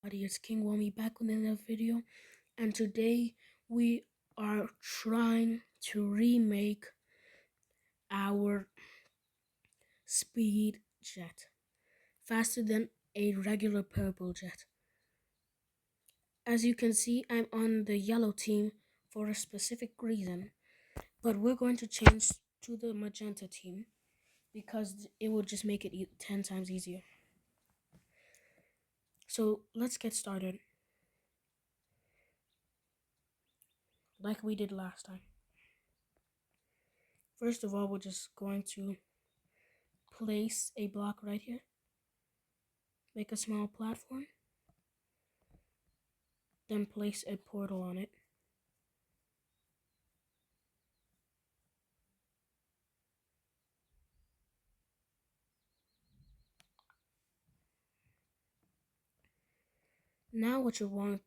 It's King Wami back with another video, and today we are trying to remake our speed jet faster than a regular purple jet. As you can see, I'm on the yellow team for a specific reason, but we're going to change to the magenta team because it will just make it 10 times easier. So let's get started like we did last time. First of all, we're just going to place a block right here, make a small platform, then place a portal on it. Now what you're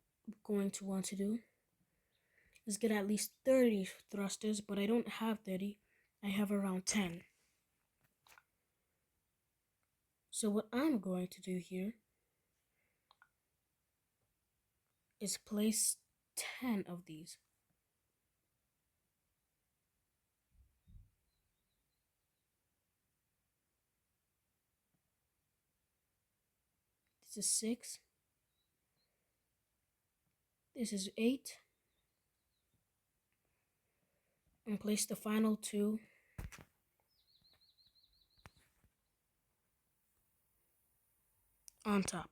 going to want to do is get at least 30 thrusters, but I don't have 30, I have around 10. So what I'm going to do here is place 10 of these. This is 6. This is 8. And place the final 2 on top.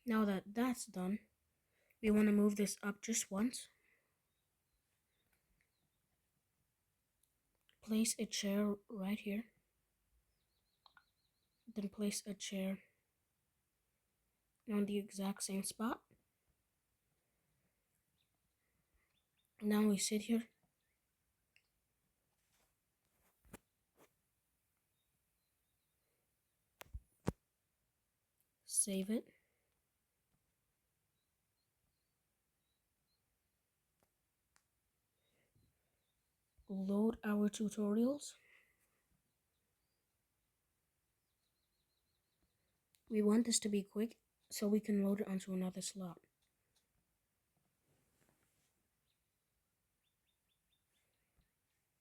Now that that's done, we want to move this up just once. Place a chair right here. Then place a chair on the exact same spot. Now we sit here. Save it. Load our tutorials. We want this to be quick so we can load it onto another slot.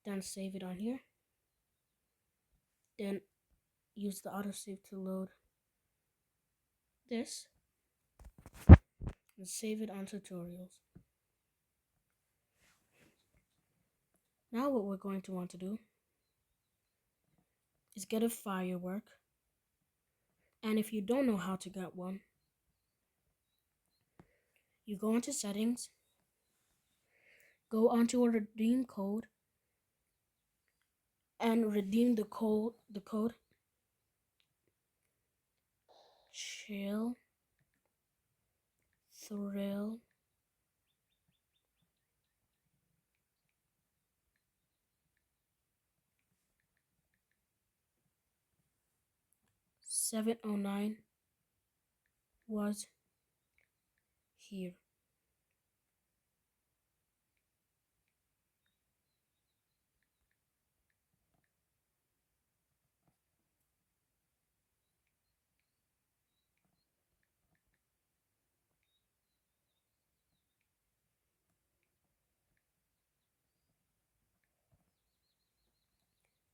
Then save it on here. Then use the autosave to load this and save it on tutorials. Now what we're going to want to do is get a firework. And if you don't know how to get one, you go into settings, go onto a redeem code, and redeem the code chill thrill 709 was here.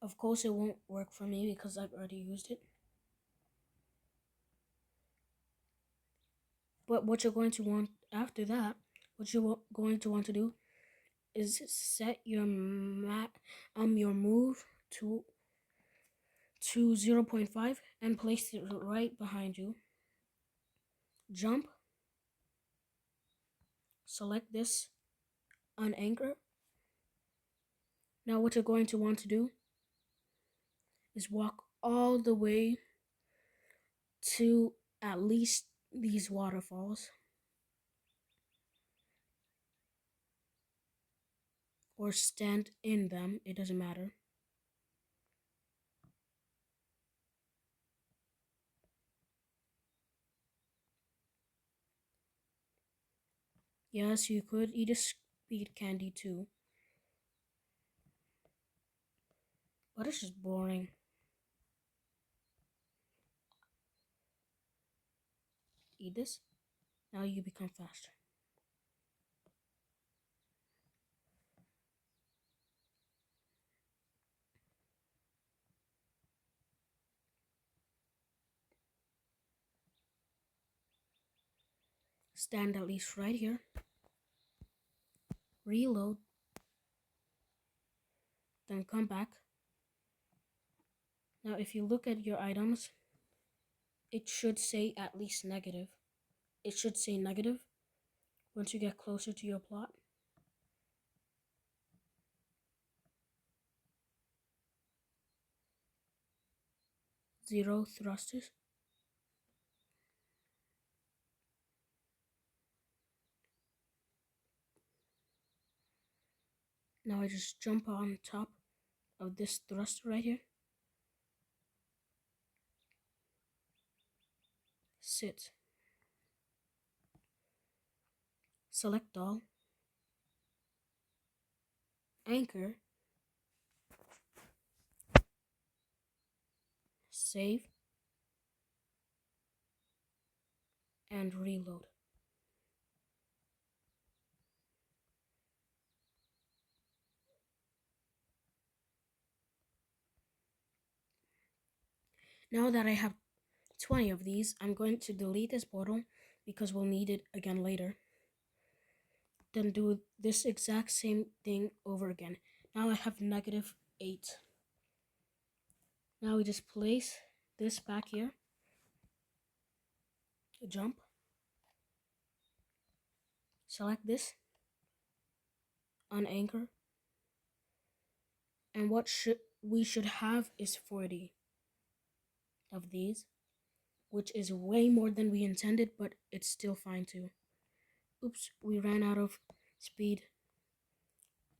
Of course, it won't work for me because I've already used it. But what you're going to want after that, what you're going to want to do is set your your move to 0.5 and place it right behind you. Jump. Select this on anchor. Now what you're going to want to do is walk all the way to at least these waterfalls. or stand in them, it doesn't matter. Yes, you could eat a speed candy too, but it's just boring. Eat this. Now you become faster. Stand at least right here. Reload. Then come back. Now if you look at your items, it should say at least negative. It should say negative once you get closer to your plot. 0 thrusters. Now I just jump on top of this thruster right here. Sit. Select all. Anchor. Save. And reload. Now that I have 20 of these, I'm going to delete this portal because we'll need it again later. Then do this exact same thing over again. Now I have -8. Now we just place this back here. Jump. Select this. Unanchor. And what we should have is 40 of these, which is way more than we intended, but it's still fine too. Oops, we ran out of speed.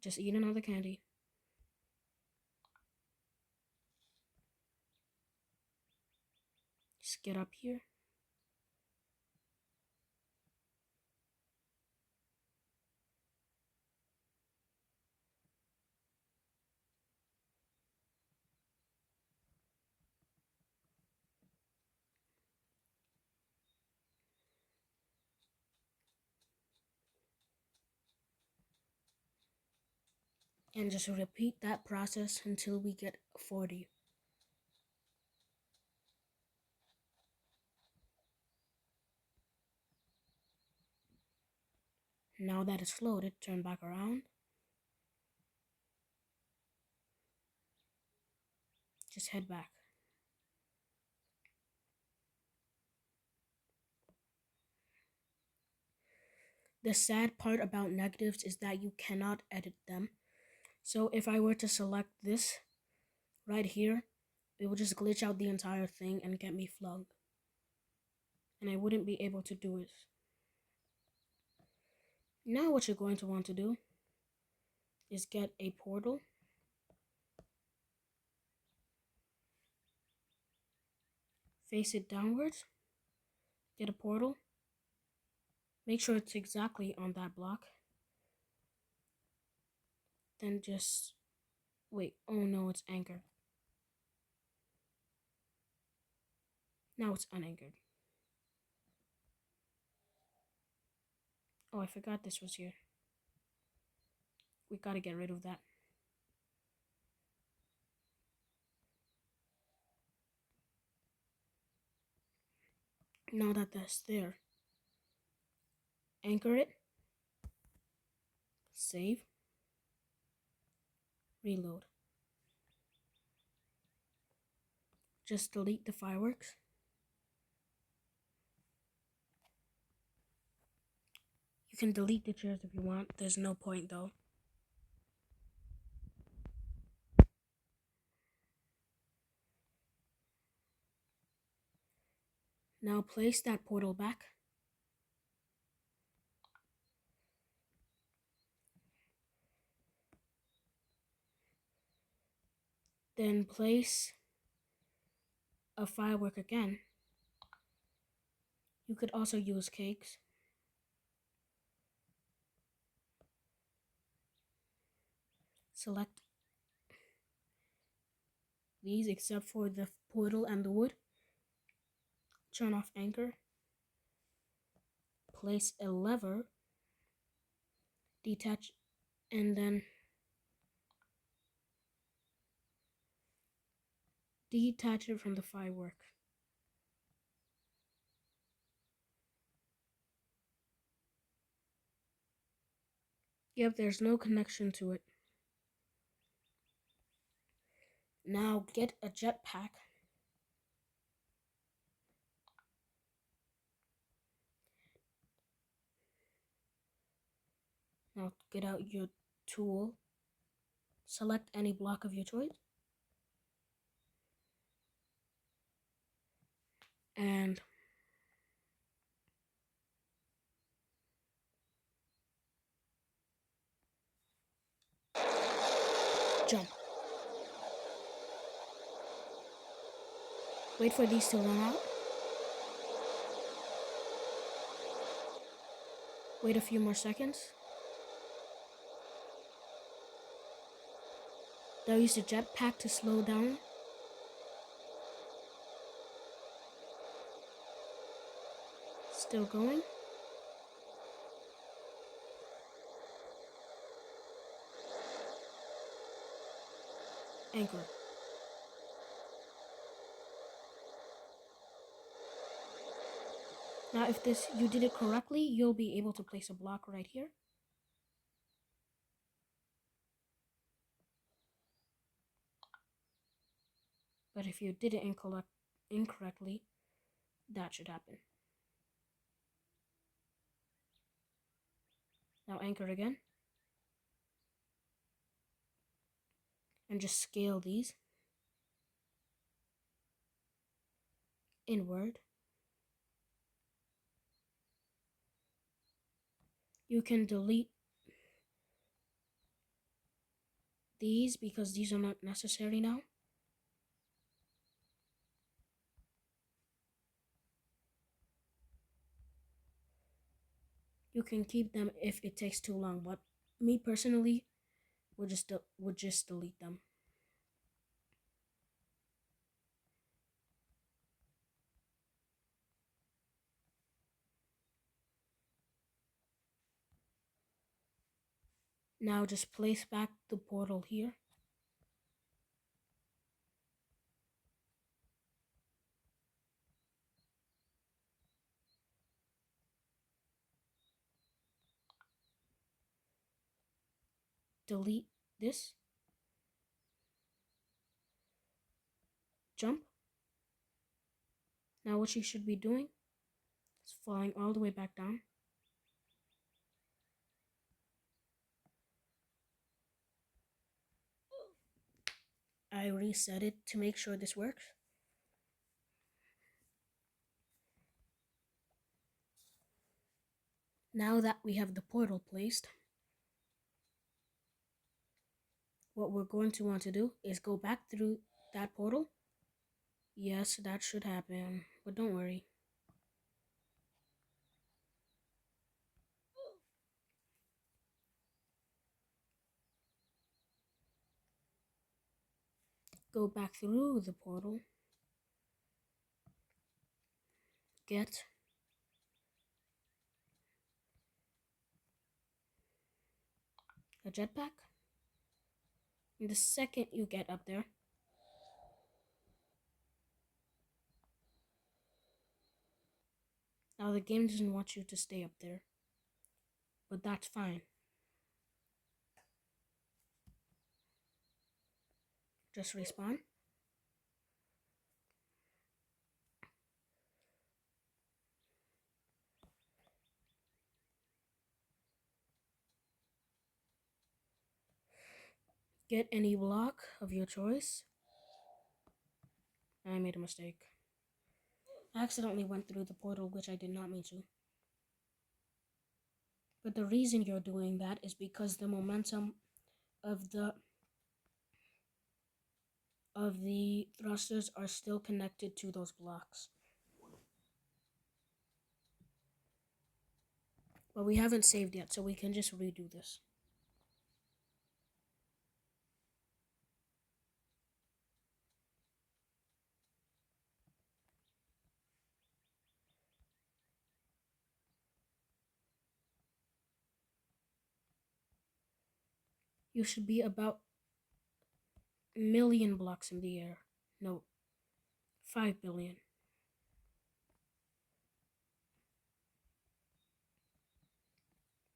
Just eat another candy. Just get up here. And just repeat that process until we get 40. Now that it's loaded, turn back around. Just head back. The sad part about negatives is that you cannot edit them. So if I were to select this right here, it would just glitch out the entire thing and get me flugged. And I wouldn't be able to do it. Now what you're going to want to do is get a portal. Face it downwards. Get a portal. Make sure it's exactly on that block. Then just wait. Oh no, it's anchored. Now it's unanchored. Oh, I forgot this was here. We gotta get rid of that. Now that that's there, anchor it, save, reload. Just delete the fireworks. You can delete the chairs if you want. There's no point though. Now place that portal back. Then place a firework again. You could also use cakes. Select these except for the portal and the wood. Turn off anchor. Place a lever. Detach and then detach it from the firework. Yep, there's no connection to it. Now get a jetpack. Now get out your tool. Select any block of your choice. And jump. Wait for these to run out. Wait a few more seconds. Now use the jetpack to slow down. Still going. Anchor. Now if you did it correctly, you'll be able to place a block right here. But if you did it incorrectly, that should happen. Now anchor again. And just scale these inward. You can delete these because these are not necessary now. You can keep them if it takes too long, but me personally would just delete them. Now just place back the portal here. Delete this. Jump. Now what you should be doing is falling all the way back down. I reset it to make sure this works. Now that we have the portal placed, what we're going to want to do is go back through that portal. Yes, that should happen, but don't worry. Go back through the portal. Get a jetpack. And the second you get up there, now the game doesn't want you to stay up there, but that's fine. Just respawn. Get any block of your choice. I made a mistake. I accidentally went through the portal, which I did not mean to. But the reason you're doing that is because the momentum of the of the thrusters are still connected to those blocks. But we haven't saved yet, so we can just redo this. You should be about a million blocks in the air. No, 5 billion.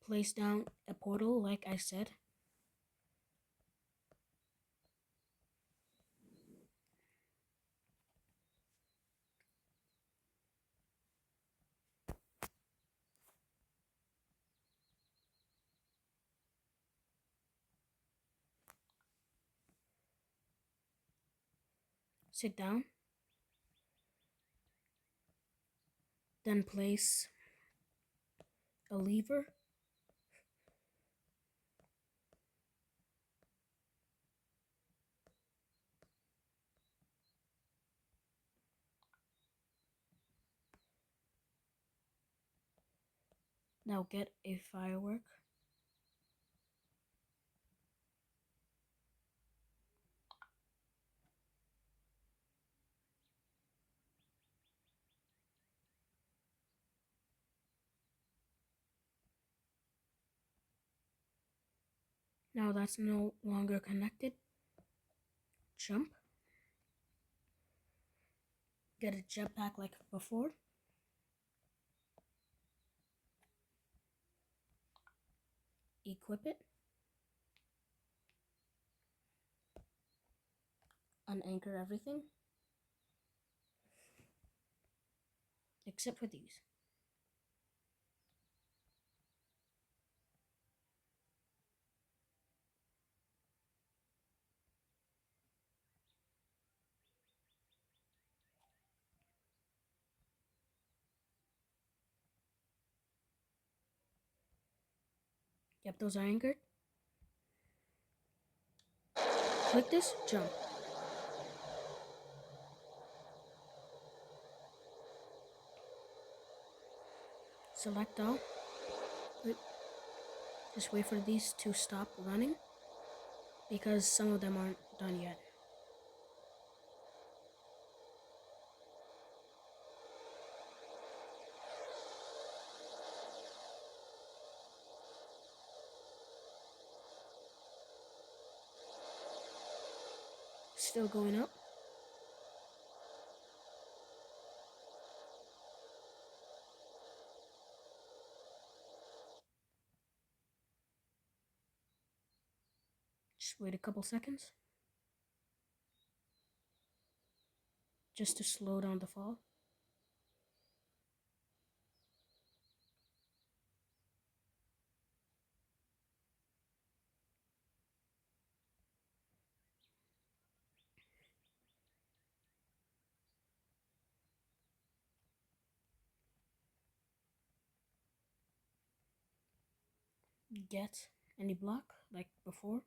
Place down a portal, like I said. Sit down. Then place a lever. Now get a firework. Now that's no longer connected. Jump. Get a jetpack like before. Equip it. Unanchor everything. Except for these. Yep, those are anchored. Click this, jump. Select all. Just wait for these to stop running because some of them aren't done yet. Still going up. Just wait a couple seconds. Just to slow down the fall. Get any block like before.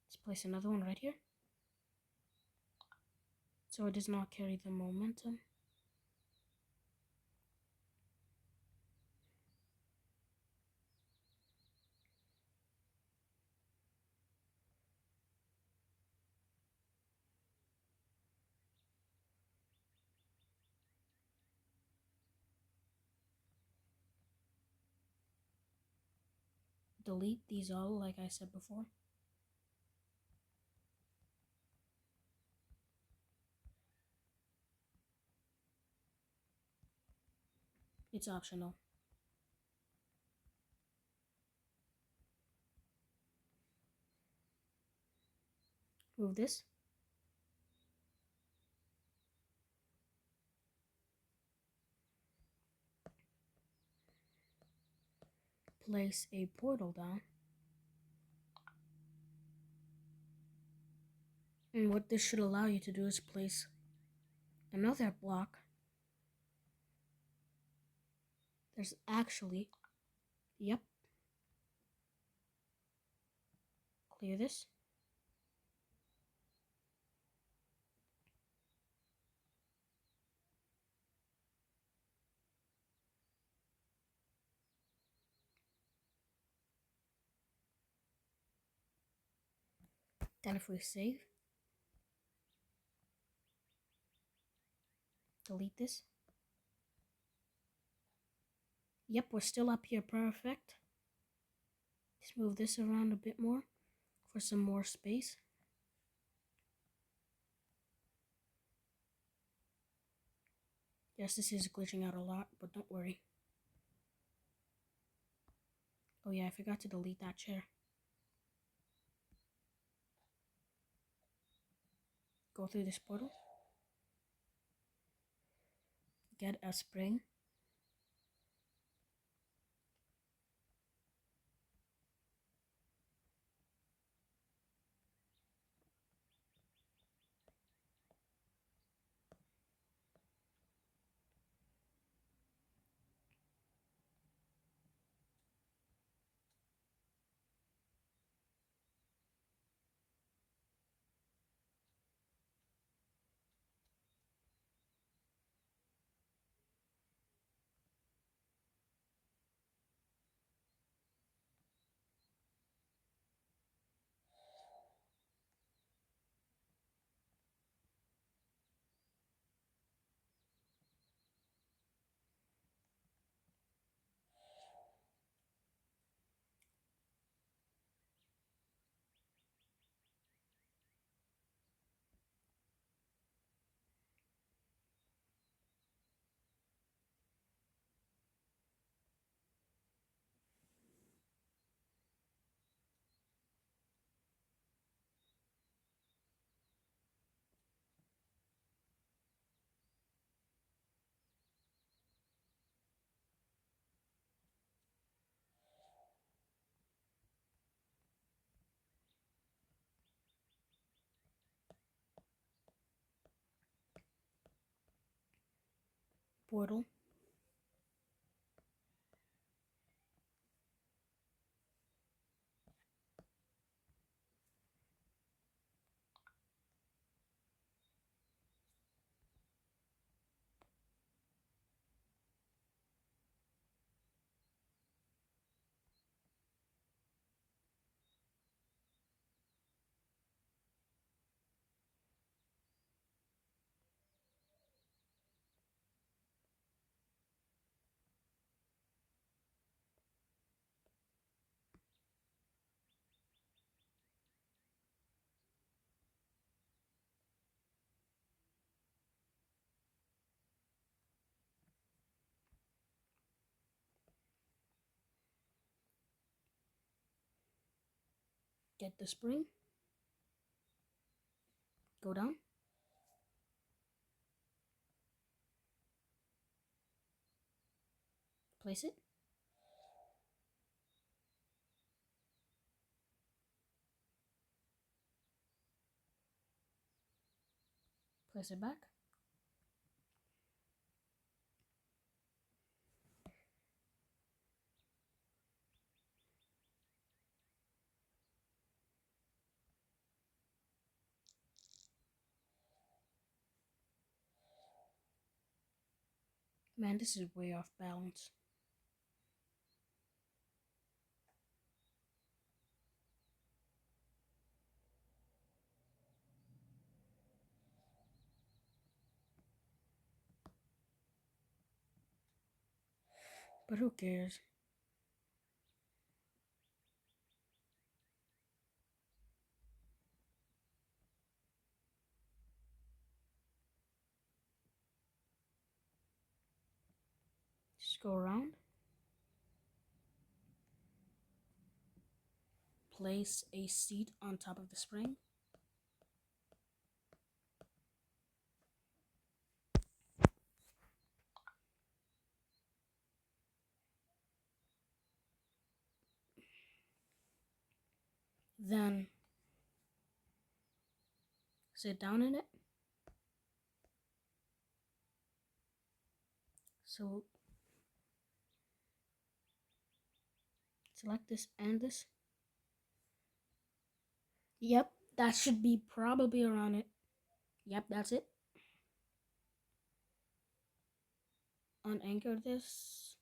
Let's place another one right here. So it does not carry the momentum. Delete these all like I said before. It's optional. Move this. Place a portal down. And what this should allow you to do is place another block There's actually, yep, clear this. Then if we save, delete this. Yep, we're still up here, perfect. Let's move this around a bit more for some more space. Yes, this is glitching out a lot, but don't worry. Oh yeah, I forgot to delete that chair. Go through this portal. Get a spring. Portal. Get the spring. Go down. Place it. Place it back. Man, this is way off balance. But who cares? Just go around. Place a seat on top of the spring. Then sit down in it. So Select this and this. Yep, that should be probably around it. Yep, that's it. Unanchor this.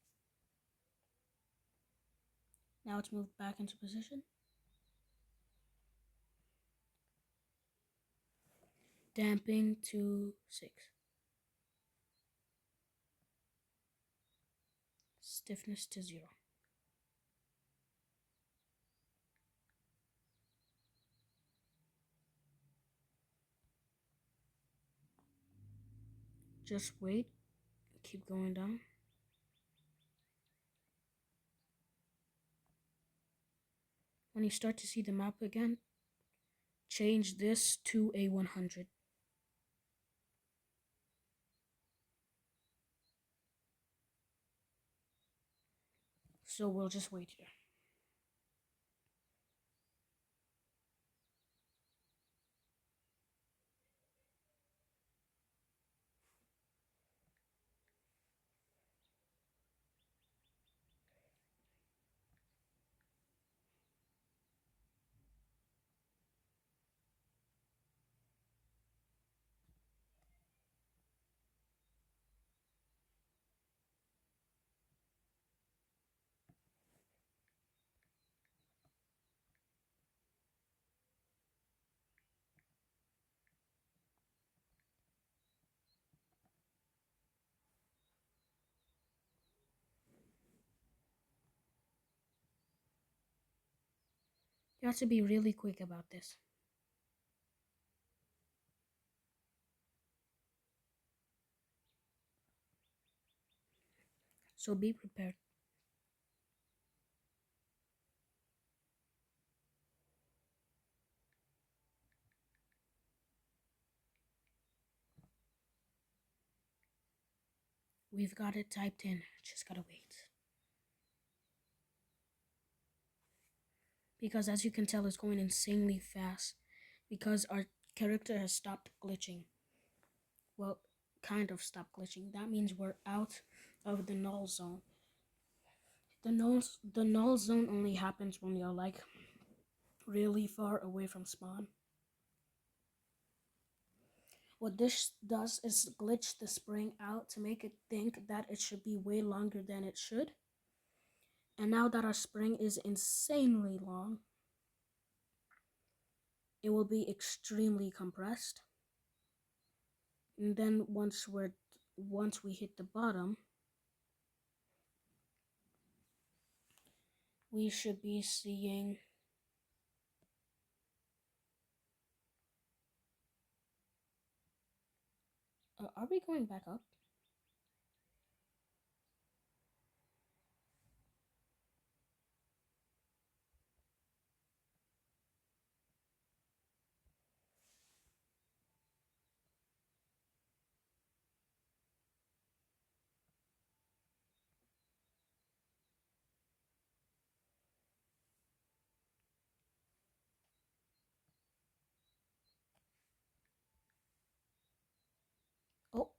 Now it's moved back into position. Damping to 6. Stiffness to 0. Just wait. Keep going down. When you start to see the map again, change this to a 100. So we'll just wait here. You have to be really quick about this. So be prepared. We've got it typed in, just gotta wait. Because as you can tell, it's going insanely fast because our character has stopped glitching. Well, kind of stopped glitching. That means we're out of the null zone. The null zone only happens when you're like really far away from spawn. What this does is glitch the spring out to make it think that it should be way longer than it should. And now that our spring is insanely long, it will be extremely compressed. And then once we hit the bottom, we should be seeing are we going back up? Oh,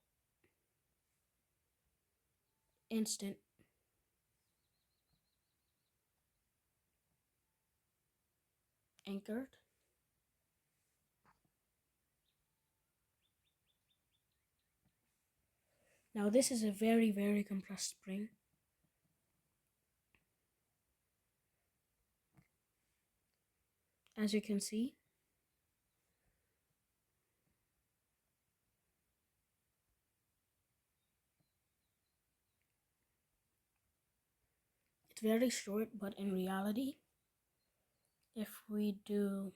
instant. Anchored. Now this is a very, very compressed spring. As you can see, it's very short, but in reality, if we do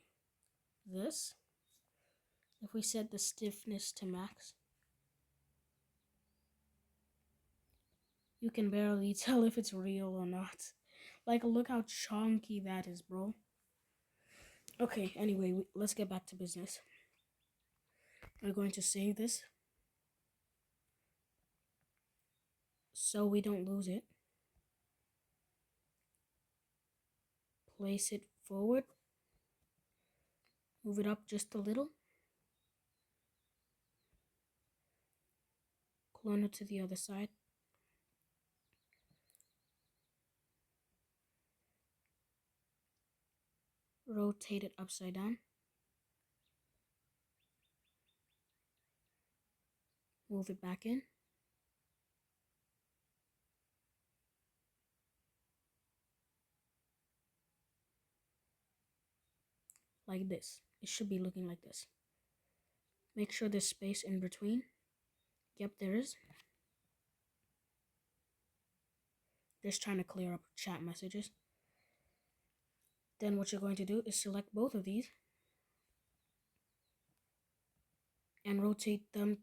this, if we set the stiffness to max, you can barely tell if it's real or not. Like, look how chunky that is, bro. Okay, anyway, let's get back to business. We're going to save this so we don't lose it. Place it forward. Move it up just a little. Clone it to the other side. rotate it upside down. Move it back in. Like this. It should be looking like this. Make sure there's space in between. Yep, there is. Just trying to clear up chat messages. Then what you're going to do is select both of these and rotate them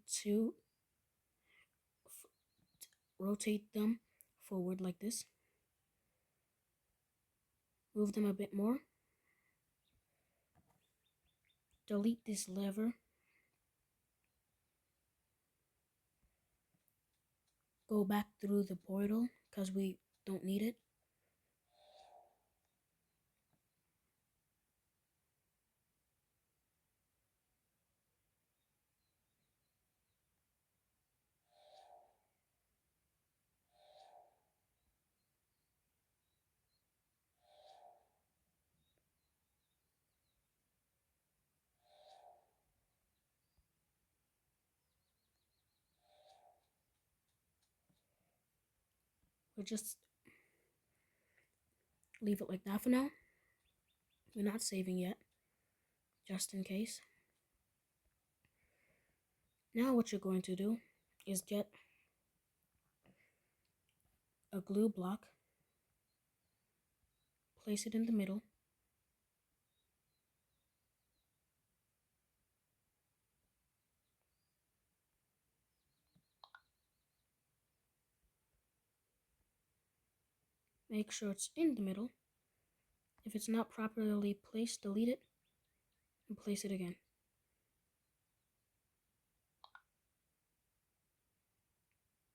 forward like this. Move them a bit more. Delete this lever. Go back through the portal because we don't need it. We'll just leave it like that for now. We're not saving yet, just in case. Now what you're going to do is get a glue block, place it in the middle, make sure it's in the middle. If it's not properly placed, delete it and place it again.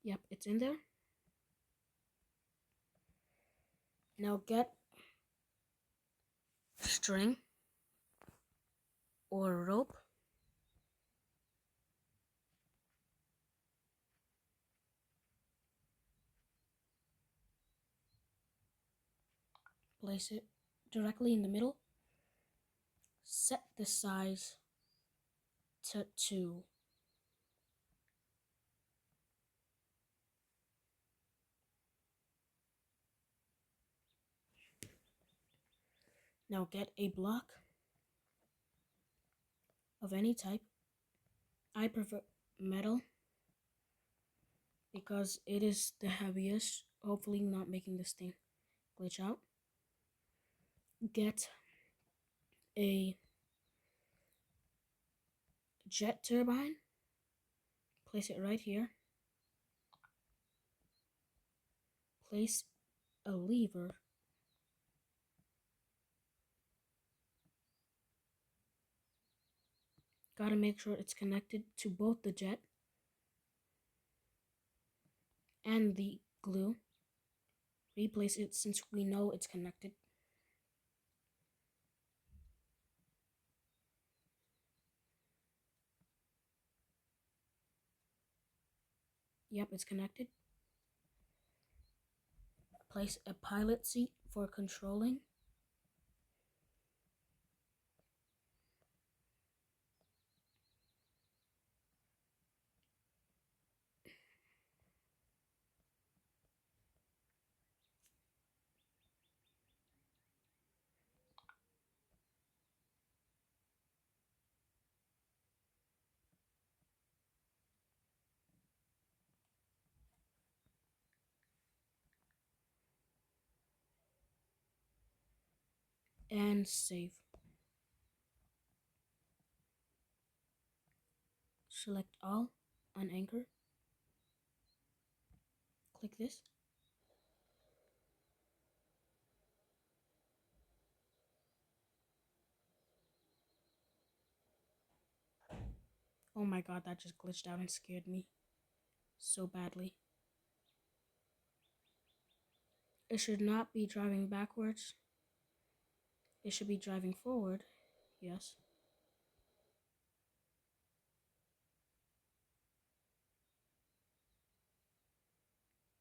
Yep, it's in there. Now get string or rope. Place it directly in the middle. Set the size to 2. Now get a block of any type. I prefer metal because it is the heaviest. Hopefully not making this thing glitch out. Get a jet turbine. Place it right here. Place a lever. Gotta make sure it's connected to both the jet and the glue. Replace it since we know it's connected. Yep, it's connected. Place a pilot seat for controlling. And save. Select all on anchor. Click this. Oh my god, that just glitched out and scared me so badly. It should not be driving backwards. It should be driving forward. Yes.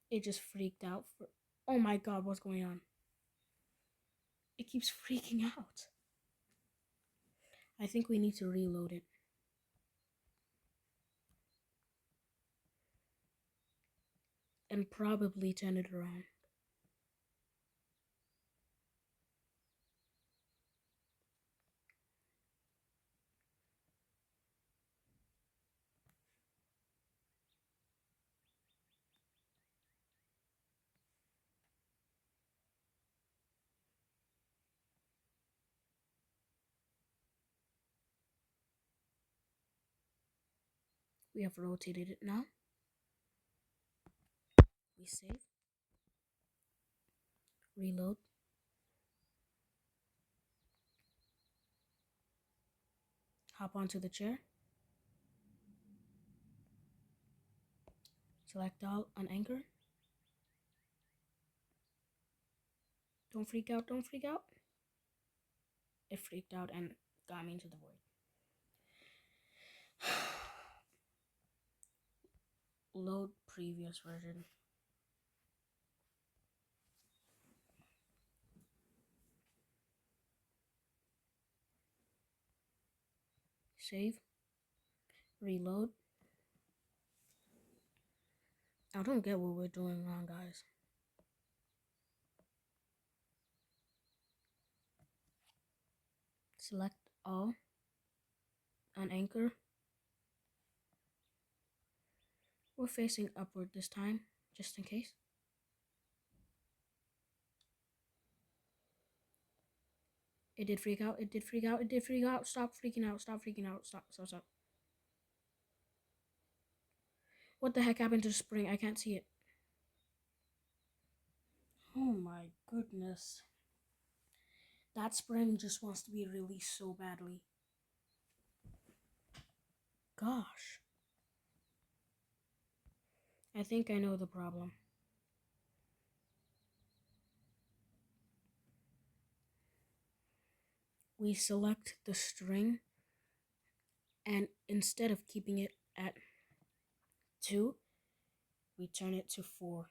It just freaked out oh my god, what's going on? It keeps freaking out. I think we need to reload it. And probably turn it around. We have rotated it now. We save. Reload. Hop onto the chair. Select all on anchor. Don't freak out, don't freak out. It freaked out and got me into the void. Load previous version. Save. Reload. I don't get what we're doing wrong, guys. Select all on anchor. We're facing upward this time, just in case. It did freak out, it did freak out, it did freak out. Stop freaking out, stop freaking out, stop, stop, stop. What the heck happened to the spring? I can't see it. Oh my goodness. That spring just wants to be released so badly. Gosh. I think I know the problem. We select the string, and instead of keeping it at 2, we turn it to 4.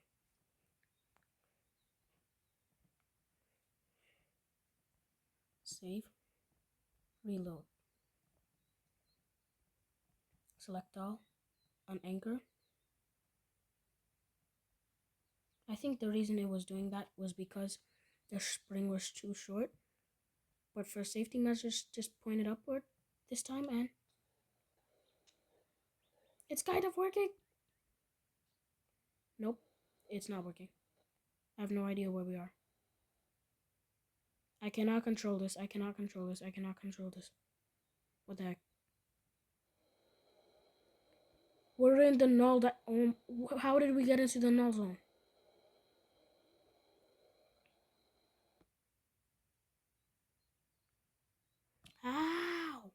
Save. Reload. Select all on anchor. I think the reason it was doing that was because the spring was too short. But for safety measures, just point it upward this time, and it's kind of working. Nope, it's not working. I have no idea where we are. I cannot control this. I cannot control this. I cannot control this. What the heck? We're in the null. How did we get into the null zone? How?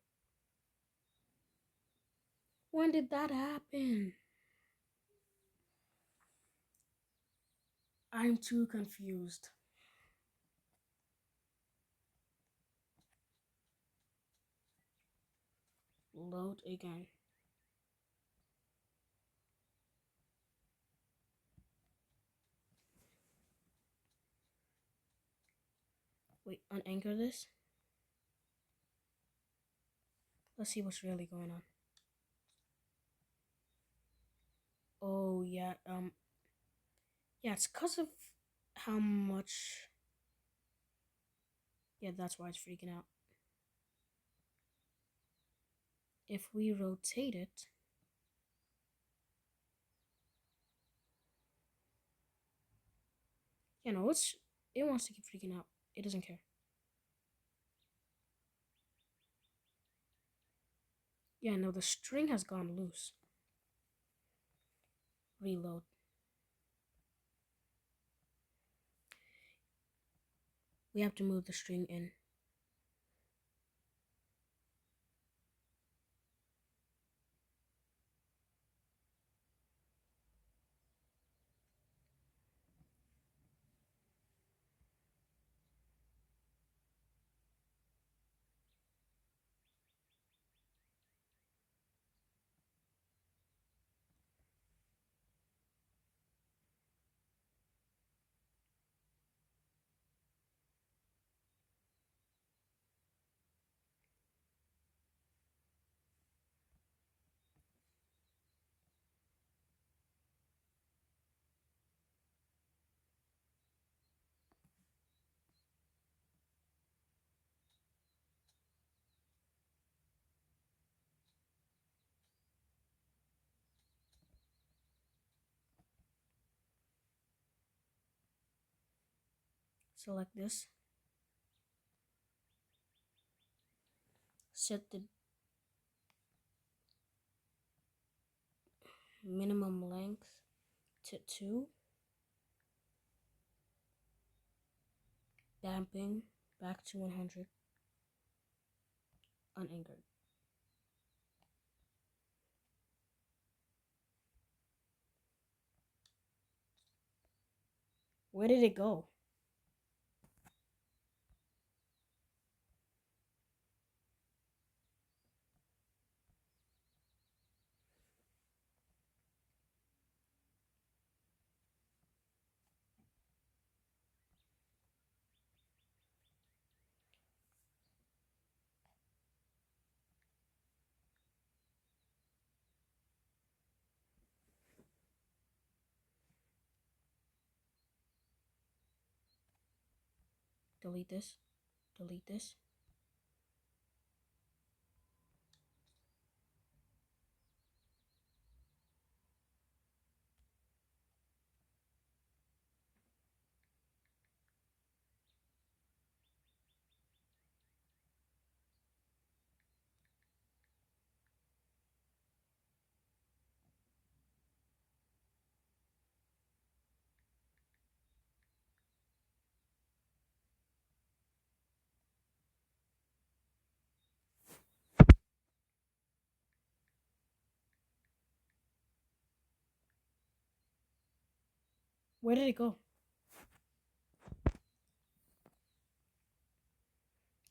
When did that happen? I'm too confused. Load again. Wait, unanchor this. Let's see what's really going on. Oh yeah, yeah, it's because of how much. Yeah, that's why it's freaking out. If we rotate it, you know, it wants to keep freaking out. It doesn't care. Yeah, no, the string has gone loose. Reload. We have to move the string in. Select this. Set the minimum length to 2. Damping back to 100. Unanchored. Where did it go? Delete this. Delete this. Where did it go?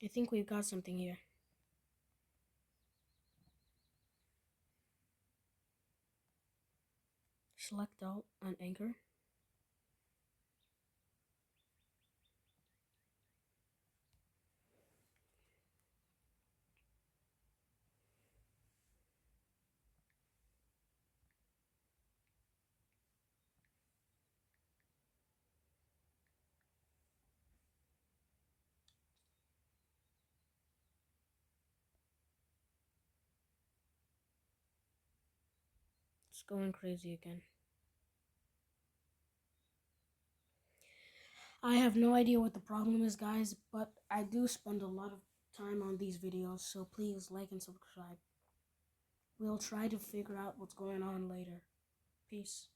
I think we've got something here. Select all on anchor. It's going crazy again. I have no idea what the problem is, guys, but I do spend a lot of time on these videos, so please like and subscribe. We'll try to figure out what's going on later. Peace.